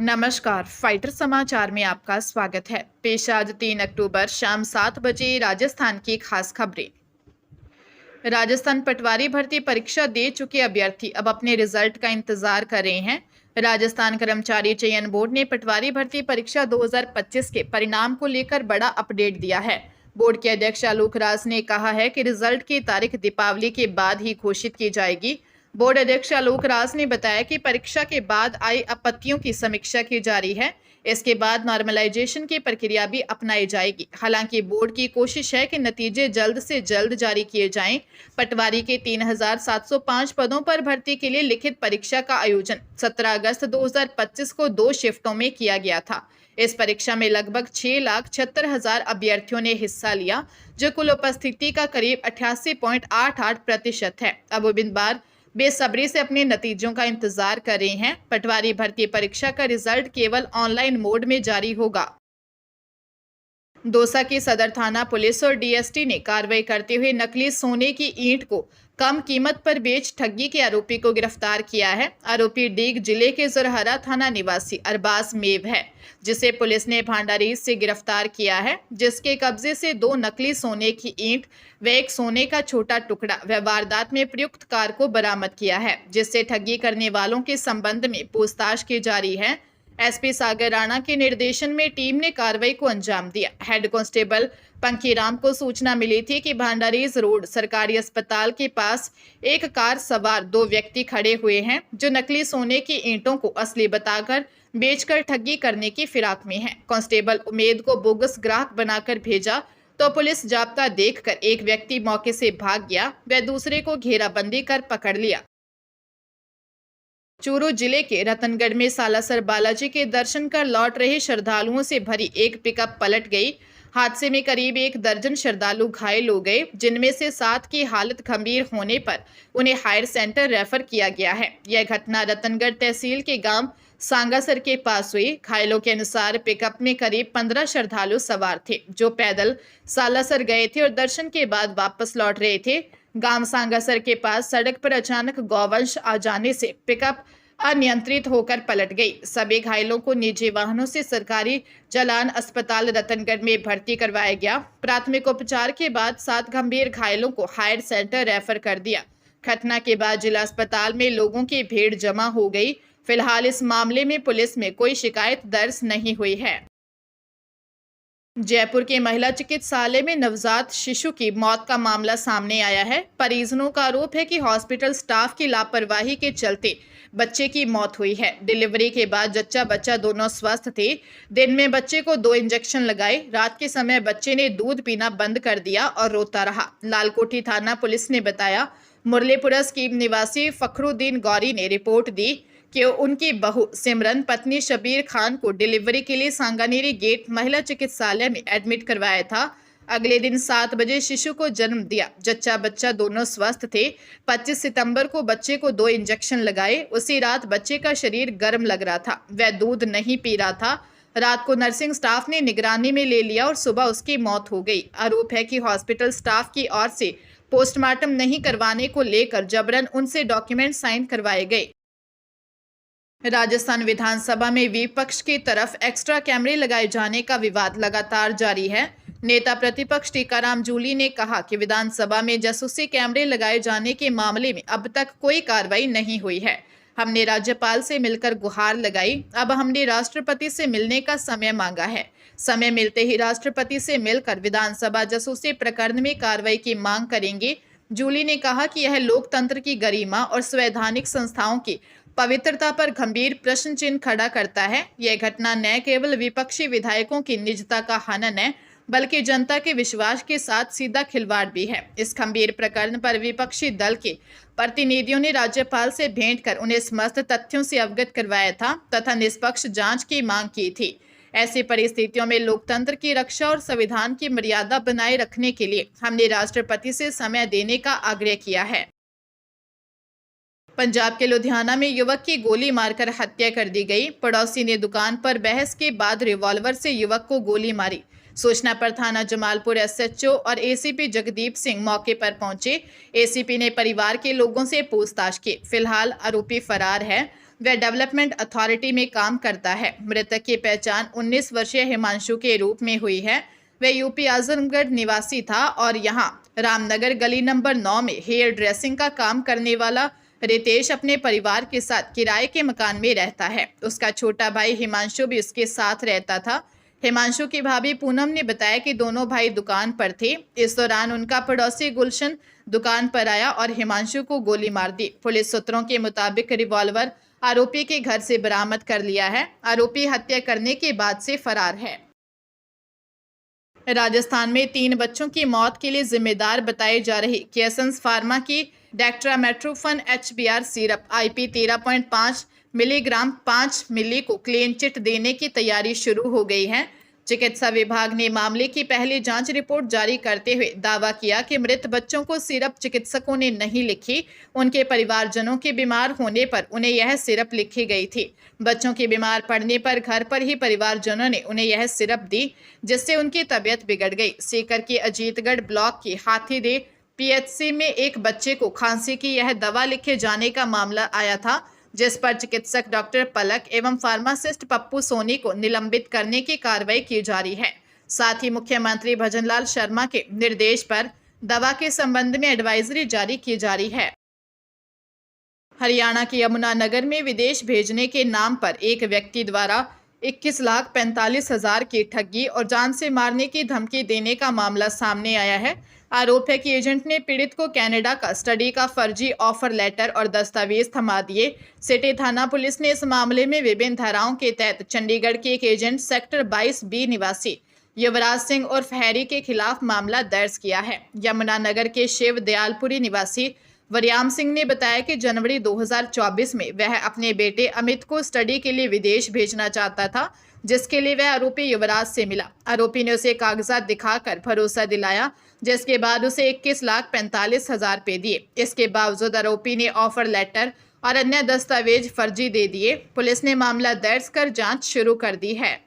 नमस्कार, फाइटर समाचार में आपका स्वागत है। पेश आज 3 अक्टूबर शाम 7 बजे राजस्थान की खास खबरें। राजस्थान पटवारी भर्ती परीक्षा दे चुके अभ्यर्थी अब अपने रिजल्ट का इंतजार कर रहे हैं। राजस्थान कर्मचारी चयन बोर्ड ने पटवारी भर्ती परीक्षा 2025 के परिणाम को लेकर बड़ा अपडेट दिया है। बोर्ड के अध्यक्ष आलोक राज ने कहा है कि रिजल्ट की तारीख दीपावली के बाद ही घोषित की जाएगी। बोर्ड अध्यक्ष आलोक राज ने बताया कि परीक्षा के बाद आई आपत्तियों की समीक्षा की जा रही है। इसके बाद नॉर्मलाइजेशन की प्रक्रिया भी अपनाई जाएगी। हालांकि बोर्ड की कोशिश है कि नतीजे जल्द से जल्द जारी किए जाएं। पटवारी के 3705 पदों पर भर्ती के लिए लिखित परीक्षा का आयोजन 17 अगस्त 2025 को 2 शिफ्टों में किया गया था। इस परीक्षा में लगभग 6,76,000 अभ्यर्थियों ने हिस्सा लिया, जो कुल उपस्थिति का करीब 88.88% है। अब उम्मीदवार बेसब्री से अपने नतीजों का इंतजार कर रहे हैं। पटवारी भर्ती परीक्षा का रिजल्ट केवल ऑनलाइन मोड में जारी होगा। दौसा की सदर थाना पुलिस और डीएसटी ने कार्रवाई करते हुए नकली सोने की ईंट को कम कीमत पर बेच ठगी के आरोपी को गिरफ्तार किया है। आरोपी डीग जिले के जुरहरा थाना निवासी अरबाज मेव है, जिसे पुलिस ने भांडारीज से गिरफ्तार किया है, जिसके कब्जे से 2 नकली सोने की ईंट व एक सोने का छोटा टुकड़ा व वारदात में प्रयुक्त कार को बरामद किया है, जिससे ठगी करने वालों के संबंध में पूछताछ की जा रही है। एसपी सागर राणा के निर्देशन में टीम ने कार्रवाई को अंजाम दिया। हेड कांस्टेबल पंखीराम को सूचना मिली थी कि भांडारीज रोड सरकारी अस्पताल के पास एक कार सवार 2 व्यक्ति खड़े हुए हैं, जो नकली सोने की ईंटों को असली बताकर बेचकर ठगी करने की फिराक में हैं। कांस्टेबल उमेद को बोगस ग्राहक बनाकर भेजा तो पुलिस जाब्ता देखकर एक व्यक्ति मौके से भाग गया व दूसरे को घेराबंदी कर पकड़ लिया। चूरू जिले के रतनगढ़ में सालासर बालाजी के दर्शन कर लौट रहे श्रद्धालुओं से भरी एक पिकअप पलट गई। हादसे में करीब 1 दर्जन श्रद्धालु घायल हो गए, जिनमें से 7 की हालत गंभीर होने पर उन्हें हायर सेंटर रेफर किया गया है। यह घटना रतनगढ़ तहसील के गांव सांगासर के पास हुई। घायलों के अनुसार पिकअप में करीब 15 श्रद्धालु सवार थे, जो पैदल सालासर गए थे और दर्शन के बाद वापस लौट रहे थे। गांव सांगासर के पास सड़क पर अचानक गौवंश आ जाने से पिकअप अनियंत्रित होकर पलट गई। सभी घायलों को निजी वाहनों से सरकारी जलान अस्पताल रतनगढ़ में भर्ती करवाया गया। प्राथमिक उपचार के बाद 7 गंभीर घायलों को हायर सेंटर रेफर कर दिया। घटना के बाद जिला अस्पताल में लोगों की भीड़ जमा हो गई। फिलहाल इस मामले में पुलिस में कोई शिकायत दर्ज नहीं हुई है। जयपुर के महिला चिकित्सालय में नवजात शिशु की मौत का मामला सामने आया है। परिजनों का आरोप है कि हॉस्पिटल स्टाफ की लापरवाही के चलते बच्चे की मौत हुई है। डिलीवरी के बाद जच्चा बच्चा दोनों स्वस्थ थे। दिन में बच्चे को 2 इंजेक्शन लगाए। रात के समय बच्चे ने दूध पीना बंद कर दिया और रोता रहा। लालकोठी थाना पुलिस ने बताया। मुरलीपुरा स्कीम निवासी फखरुद्दीन गौरी ने रिपोर्ट दी कि उनकी बहू सिमरन पत्नी शबीर खान को डिलीवरी के लिए सांगानेरी गेट महिला चिकित्सालय में एडमिट करवाया था। अगले दिन 7 बजे शिशु को जन्म दिया। जच्चा बच्चा दोनों स्वस्थ थे। 25 सितंबर को बच्चे को 2 इंजेक्शन लगाए। उसी रात बच्चे का शरीर गर्म लग रहा था, वह दूध नहीं पी रहा था। रात को नर्सिंग स्टाफ ने निगरानी में ले लिया और सुबह उसकी मौत हो गई। आरोप है कि हॉस्पिटल स्टाफ की ओर से पोस्टमार्टम नहीं करवाने को लेकर जबरन उनसे डॉक्यूमेंट साइन करवाए गए। राजस्थान विधानसभा में विपक्ष की तरफ एक्स्ट्रा कैमरे लगाए जाने का विवाद लगातार जारी है। नेता प्रतिपक्ष टीकाराम जूली ने कहा कि विधानसभा में जासूसी कैमरे लगाए जाने के मामले में अब तक कोई कार्रवाई नहीं हुई है। हमने राज्यपाल से मिलकर गुहार लगाई। अब हमने राष्ट्रपति से मिलने का समय मांगा है। समय मिलते ही राष्ट्रपति से मिलकर विधानसभा जासूसी प्रकरण में कार्रवाई की मांग करेंगे। जूली ने कहा कि यह लोकतंत्र की गरिमा और संवैधानिक संस्थाओं की पवित्रता पर गंभीर प्रश्न चिन्ह खड़ा करता है। यह घटना न केवल विपक्षी विधायकों की निजता का हनन है, बल्कि जनता के विश्वास के साथ सीधा खिलवाड़ भी है। इस गंभीर प्रकरण पर विपक्षी दल के प्रतिनिधियों ने राज्यपाल से भेंट कर उन्हें समस्त तथ्यों से अवगत करवाया था तथा निष्पक्ष जांच की मांग की थी। ऐसी परिस्थितियों में लोकतंत्र की रक्षा और संविधान की मर्यादा बनाए रखने के लिए हमने राष्ट्रपति से समय देने का आग्रह किया है। पंजाब के लुधियाना में युवक की गोली मारकर हत्या कर दी गई। पड़ोसी ने दुकान पर बहस के बाद रिवॉल्वर से युवक को गोली मारी। सूचना पर थाना जमालपुर एसएचओ और एसीपी जगदीप सिंह मौके पर पहुंचे। एसीपी ने परिवार के लोगों से पूछताछ की। फिलहाल आरोपी फरार है। वह डेवलपमेंट अथॉरिटी में काम करता है। मृतक की पहचान 19 वर्षीय हिमांशु के रूप में हुई है। वह यूपी आजमगढ़ निवासी था और यहां रामनगर गली नंबर 9 में हेयर ड्रेसिंग का काम करने वाला रितेश अपने परिवार के साथ किराए के मकान में रहता है। उसका छोटा भाई हिमांशु भी उसके साथ रहता था। हिमांशु की भाभी पूनम ने बताया कि दोनों भाई दुकान पर थे। इस दौरान उनका पड़ोसी गुलशन दुकान पर आया और हिमांशु को गोली मार दी। पुलिस सूत्रों के मुताबिक रिवॉल्वर आरोपी के घर से बरामद कर लिया है। आरोपी हत्या करने के बाद से फरार है। राजस्थान में 3 बच्चों की मौत के लिए जिम्मेदार बताई जा रही केसन्स फार्मा की डेक्ट्रामेट्रोफन HBr सिरप IP 13.5 मिलीग्राम 5 मिली को क्लीन चिट देने की तैयारी शुरू हो गई है। चिकित्सा विभाग ने मामले की पहली जांच रिपोर्ट जारी करते हुए दावा किया कि मृत बच्चों को सिरप चिकित्सकों ने नहीं लिखी। उनके परिवारजनों के बीमार होने पर उन्हें यह सिरप लिखी गई थी। बच्चों के बीमार पड़ने पर घर पर ही परिवारजनों ने उन्हें यह सिरप दी, जिससे उनकी तबीयत बिगड़ गई। सीकर के अजीतगढ़ ब्लॉक की हाथीदे PHC में एक बच्चे को खांसी की यह दवा लिखे जाने का मामला आया था, जिस पर चिकित्सक डॉक्टर पलक एवं फार्मासिस्ट पप्पू सोनी को निलंबित करने की कार्रवाई की जा रही है। साथ ही मुख्यमंत्री भजनलाल शर्मा के निर्देश पर दवा के संबंध में एडवाइजरी जारी की जा रही है। हरियाणा के यमुनानगर में विदेश भेजने के नाम पर एक व्यक्ति द्वारा 21,45,000 की ठगी और जान से मारने की धमकी देने का मामला सामने आया है। आरोप है कि एजेंट ने पीड़ित को कनाडा का स्टडी का फर्जी ऑफर लेटर और दस्तावेज थमा दिए। सिटी थाना पुलिस ने इस मामले में विभिन्न धाराओं के तहत चंडीगढ़ के एक एजेंट सेक्टर 22B निवासी युवराज सिंह उर्फ हैरी के खिलाफ मामला दर्ज किया है। यमुनानगर के शिव दयालपुरी निवासी वरियाम सिंह ने बताया कि जनवरी 2024 में वह अपने बेटे अमित को स्टडी के लिए विदेश भेजना चाहता था, जिसके लिए वह आरोपी युवराज से मिला। आरोपी ने उसे कागजात दिखाकर भरोसा दिलाया, जिसके बाद उसे 21,45,000 रुपए दिए। इसके बावजूद आरोपी ने ऑफर लेटर और अन्य दस्तावेज फर्जी दे दिए। पुलिस ने मामला दर्ज कर जांच शुरू कर दी है।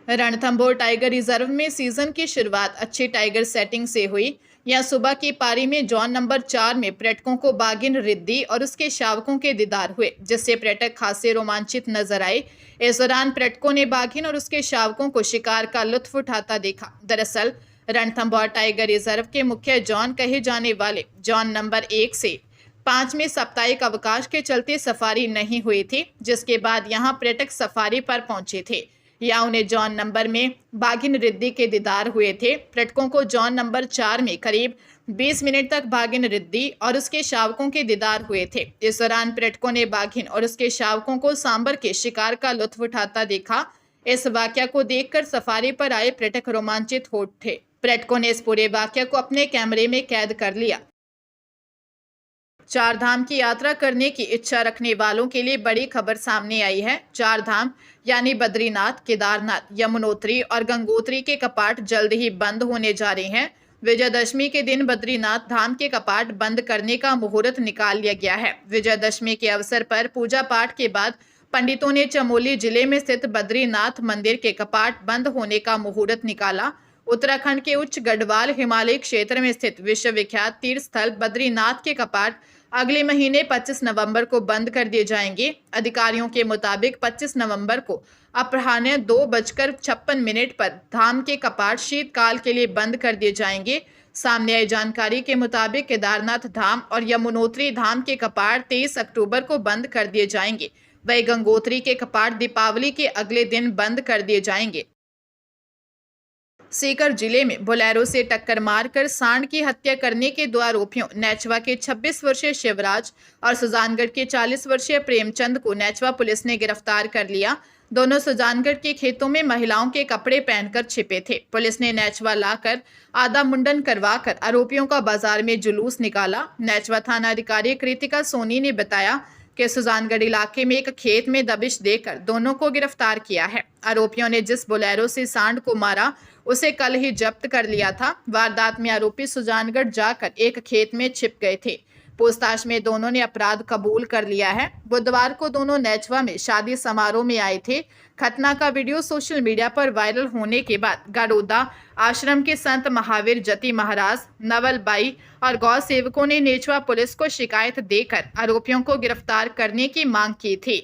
रणथंभौर टाइगर रिजर्व में सीजन की शुरुआत अच्छी टाइगर सेटिंग से हुई। यहां सुबह की पारी में जोन नंबर 4 में पर्यटकों को बाघिन रिद्धि और उसके शावकों के दीदार हुए, जिससे पर्यटक खासे रोमांचित नजर आए। इस दौरान पर्यटकों ने बाघिन और उसके शावकों को शिकार का लुत्फ उठाता देखा। दरअसल रणथंभौर टाइगर रिजर्व के मुख्य जोन कहे जाने वाले जोन नंबर 1 से 5 में साप्ताहिक अवकाश के चलते सफारी नहीं हुई थी, जिसके बाद यहां पर्यटक सफारी पर पहुंचे थे। या उन्हें जॉन नंबर में बाघिन रिद्धि के दीदार हुए थे। पर्यटकों को जॉन नंबर 4 में करीब 20 मिनट तक बाघिन रिद्धि और उसके शावकों के दीदार हुए थे। इस दौरान पर्यटकों ने बाघिन और उसके शावकों को सांबर के शिकार का लुत्फ उठाता देखा। इस वाकया को देखकर सफारी पर आए पर्यटक रोमांचित हो उठे। पर्यटकों ने इस पूरे वाकया को अपने कैमरे में कैद कर लिया। 4 धाम की यात्रा करने की इच्छा रखने वालों के लिए बड़ी खबर सामने आई है। 4 धाम यानी बद्रीनाथ, केदारनाथ, यमुनोत्री और गंगोत्री के कपाट जल्द ही बंद होने जा रहे हैं। विजयदशमी के दिन बद्रीनाथ धाम के कपाट बंद करने का मुहूर्त निकाल लिया गया है। विजयदशमी के अवसर पर पूजा पाठ के बाद पंडितों ने चमोली जिले में स्थित बद्रीनाथ मंदिर के कपाट बंद होने का मुहूर्त निकाला। उत्तराखंड के उच्च गढ़वाल हिमालय क्षेत्र में स्थित विश्वविख्यात तीर्थ स्थल बद्रीनाथ के कपाट अगले महीने 25 नवंबर को बंद कर दिए जाएंगे। अधिकारियों के मुताबिक 25 नवंबर को अपराह्न 2:56 पर धाम के कपाट शीतकाल के लिए बंद कर दिए जाएंगे। सामने आई जानकारी के मुताबिक केदारनाथ धाम और यमुनोत्री धाम के कपाट 23 अक्टूबर को बंद कर दिए जाएंगे। वही गंगोत्री के कपाट दीपावली के अगले दिन बंद कर दिए जाएंगे। सीकर जिले में बोलेरो से टक्कर मारकर सांड की हत्या करने के 2 आरोपियों नेचवा के 26 वर्षीय शिवराज और सुजानगढ़ के 40 वर्षीय प्रेमचंद को नेचवा पुलिस ने गिरफ्तार कर लिया। दोनों सुजानगढ़ के खेतों में महिलाओं के कपड़े पहनकर छिपे थे। पुलिस ने नेचवा लाकर आधा मुंडन करवाकर आरोपियों का बाजार में जुलूस निकाला। नेचवा थाना अधिकारी कृतिका सोनी ने बताया कि सुजानगढ़ इलाके में एक खेत में दबिश देकर दोनों को गिरफ्तार किया है। आरोपियों ने जिस बोलेरो से सांड को मारा उसे कल ही जब्त कर लिया था। वारदात में आरोपी सुजानगढ़ जाकर एक खेत में छिप गए थे। पूछताछ में दोनों ने अपराध कबूल कर लिया है। बुधवार को दोनों नेचवा में शादी समारोह में आए थे। घटना का वीडियो सोशल मीडिया पर वायरल होने के बाद गाड़ोदा आश्रम के संत महावीर जति महाराज, नवल बाई और गौ सेवकों ने नेचवा पुलिस को शिकायत देकर आरोपियों को गिरफ्तार करने की मांग की थी।